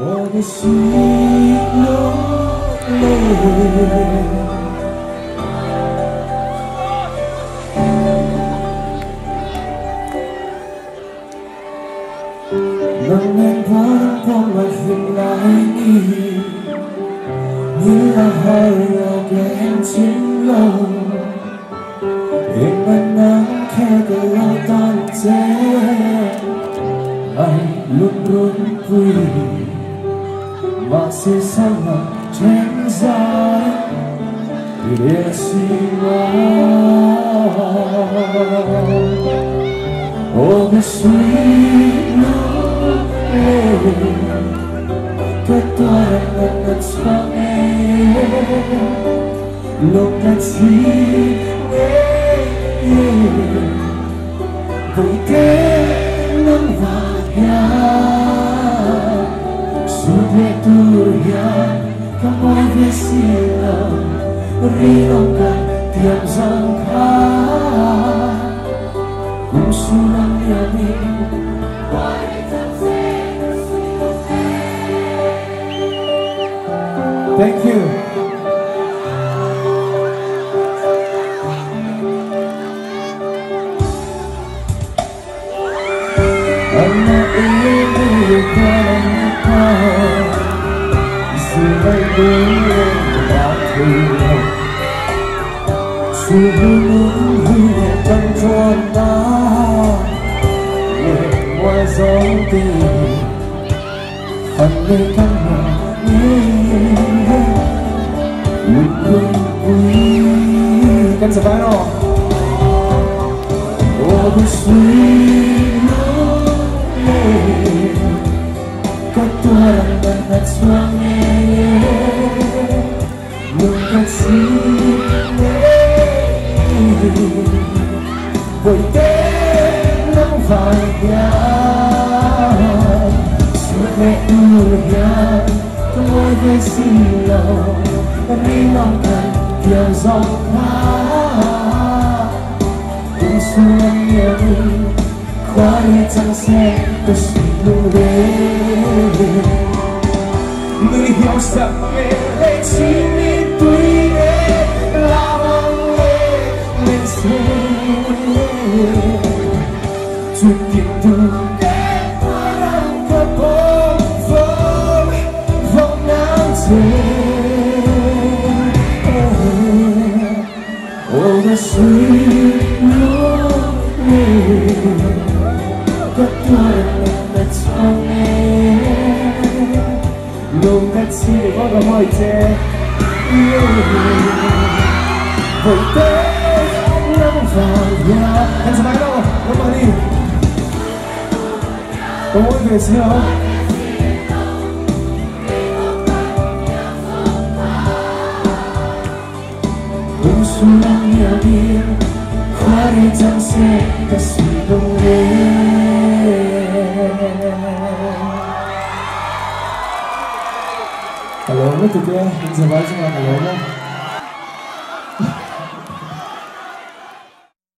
我的心流泪。能明白當我醒來你來害我嘅情路，因為能แค่ก็เราตั้งใจไอ้ลุ่มรุ่นปุยมาเสียสละเช่นใจเรียกสิว่าโอ้ก็สุยลุเล่ก็ตัวเราก็ชอบเองลงกันสิVui thế nắng vàng sudah durian kamu bersilau rinongkan tiap jangka kumsulang yamin Thank you. Subuh hidup kota ngoài gió tìm phần nơi căn nhà lúc luôn vui kan sa paano oh Ketuaran banget suami Lukat sini Với tên nắng vàng Suốt ngày urian Tôi với xin lỗi Đi lòng cần theo dòng hát Cùng xuân nhớ Qua đi chẳng sẽ có sự lưu Người hiểu rằng về lệ chỉ đi tuy là mong lên xe chuyện tình từ đến qua đang có bóng vòng nắng rơi oh the sweet love cất lời là trong em luôn cách chỉ để có cơ hội trẻ yêu với tên nắng vàng nhà em sẽ nói đâu các bạn đi có mỗi về xin không cùng xuống lắng nhà biên qua đi chẳng sẽ có sự đông Hello, today, it's a rising on the